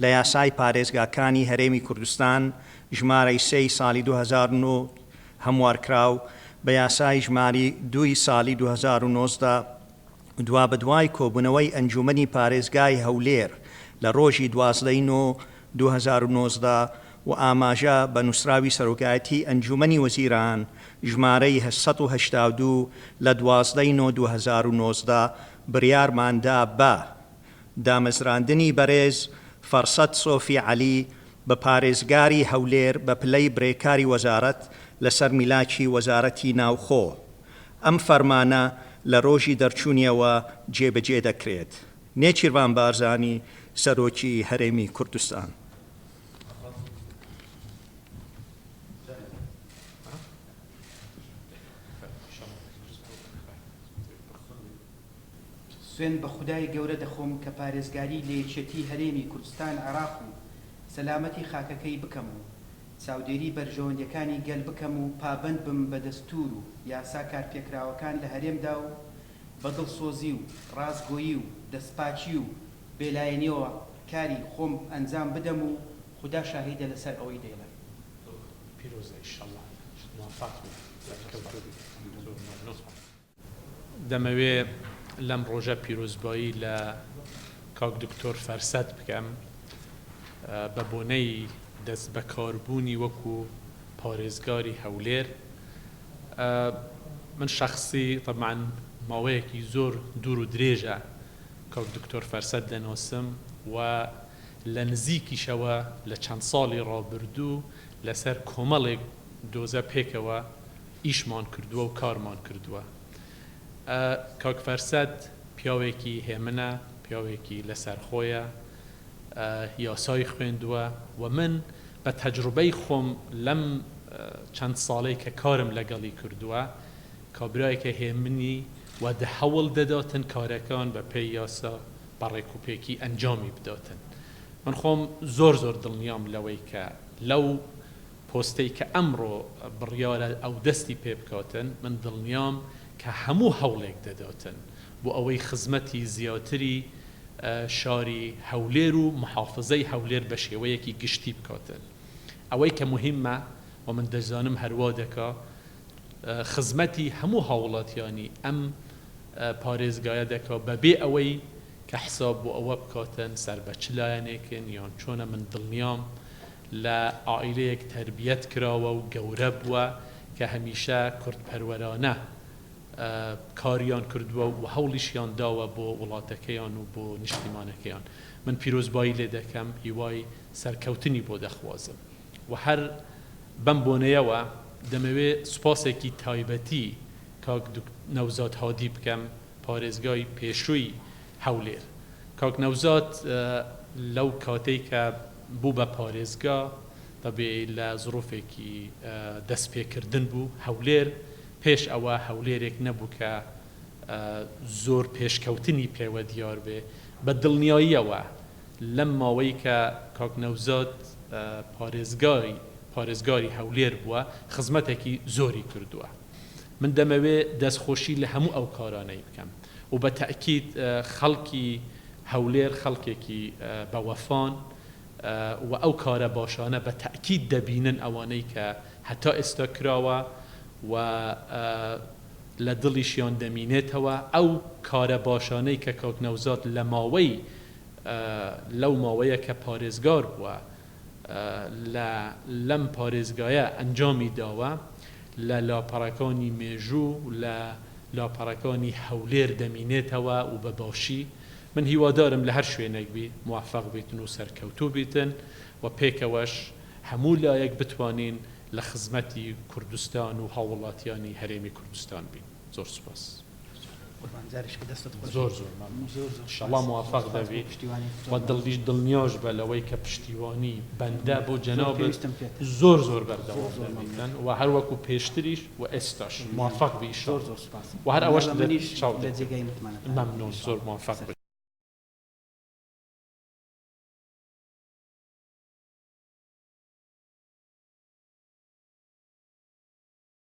لە یاسای پارێزگاکانی هەرێمی کوردستان ژمارەی 3 ساڵی 2009 هەموارکراو بە یاسای ژماری 2 ساڵی 2019 دوا بەدوای کۆبوونەوەی ئەنجومەنی پارێزگای هەولێر لە ڕۆژی 12/2019 و ئاماژە بە نووسراوی سەرۆکایەتی ئەنجومەنی وەزیران ژمارەی 882 لە 12/9/2019 بڕیارماندا بە دامەزراندنی بەڕێز فەرسەد سۆفی عەلی بە پارێزگاری هەولێر بە پلەی برێکاری وەزارەت لەسەر میلاکی وەزارەتی ناوخۆ. ئەم فەرمانە لە ڕۆژی دەرچوونیەوە جێبەجێ دەکرێت. نێچیروان بارزانی سەرۆکی هەرێمی کوردستان. سوێن بە خودای گەورە دەخۆم کە پارێزگاری لە یەکێتی هەرێمی کوردستان عێراق و سەلامەتی خاکەکەی بکەم و چاودێری بەرژەوەندەکانی گەل بکەم و پابند بم بە دەستور و یاسا کارپێکراوەکان لە هەرێمدا و بەدڵسۆزی و ڕازگۆیی و دەستپاچی و بێلایەنیەوە کاری خۆم ئەنجام بدەم و خوددا شاهیدە لەسەر ئەوەی دەیڵێم. دەمەوێ لەم ڕۆژە پیرۆزبایی لە کاک دکتۆر فەرسەد بکەم بە بۆنەی دەست بەکاربوونی وەکو پارێزگاری هەولێر. من شخصی طبعاً ماوەیەکی زۆر دوور و درێژە کاک دکتۆر فەرسەد دەناسم و لە نزیکیشەوە لە چەند ساڵی ڕابردوو لەسەر کۆمەڵێک دۆزە پێکەوە ئیشمان کردووە و کارمان کردووە. کاک فەرسەد پیاوێکی هێمنە، پیاوێکی لەسەرخۆیە، یاسای خوێندووە و من بە تەجروبەی خۆم لەم چەند ساڵەی کە کارم لەگەڵی کردووە کابرایەکە هێمنی و هەوڵ دەداتن کارەکان بە پێی یاسا بەڕێکوپێکی ئەنجامی بداتن. من خۆم زۆر دڵنیام لەوەی کە لەو پۆستەی کە ئەمڕۆ بڕیارە ئەو دەستی پێ بکاتن، من دڵنیام کە هەموو هەوڵێک دەداتن بۆ ئەوەی خزمەتی زیاتری شاری هەولێر و محافظەی هەولێر بە شێوەیەکی گشتی بکاتن. ئەوەی کە مهمە و من دەزانم هەروە دەکا خزمەتی هەموو هاوڵاتیانی ئەم پارێزگایە دەکا بەبێ ئەوەی کە حساب بۆ ئەوە بکاتن سەر بە چ لایەنێکن یان چۆنە. من دڵنیام لە عائیلەیەک تربیەت کراوە و گەورە بووە کە هەمیشە کوردپەروەرانە کاریان کردووە و هەوڵیشیان داوە بۆ وڵاتەکەیان و بۆ نیشتیمانەکەیان. من پیرۆزبایی لێ دەکەم، هیوای سەرکەوتنی بۆ دەخوازم و هەر بەم بۆنەیەوە دەمەوێت سوپاسێکی تایبەتی کاک نەوزاد هادی بکەم، پارێزگای پێشووی هەولێر. کاک نەوزاد لەو کاتەی کە بوو بە پارێزگا دەبێ لە زڕۆفێکی دەستپێکردن بوو. هەولێر پێش ئەوە هەولێرێک نەبوو کە زۆر پێشکەوتنی پێوە دیار بێ. بە دڵنیاییەوە لەم ماوەی کە کاک نەوزاد پارێزگاری هەولێر بووە خزمەتێکی زۆری کردووە. من دەمەوێت دەستخۆشی لە هەموو ئەو کارانەی بکەم و بە تەئکید خەڵکی هەولێر خەڵکێکی بەوەفان و ئەو کارە باشانە بە تەئکید دەبینن ئەوانەی کە هەتا ئێستا کراوە و لە دڵیشیان دەمینێتەوە. ئەو کارە باشانەی کە کاک نەوزاد لە ماوەی لەو ماوەیە کە پارێزگار بووە لەم پارێزگایە ئەنجامی داوە لە لاپەڕەکانی مێژوو لە لاپەڕەکانی هەولێر دەمینێتەوە و بە باشی. من هیوادارم لە هەر شوێنێک بی موفق بیتن و سەرکەوتوو بیتن و پێکەوەش هەموو لایەک بتوانین لە خزمەتی کوردستان و هاوڵاتیانی هەرێمی کوردستان بین. زۆر سوپاس. زۆر انشاءالله موفق دەبی و دڵنیاش بە لەوەی کە پشتیوانی بەندە بۆ جەنابەت زۆر بەردەوام دەبیتن و هەر وەکو پێشتریش و ئێستاش موفق بی. و هەر ئەوەش مەمنون. زۆر موفق بی.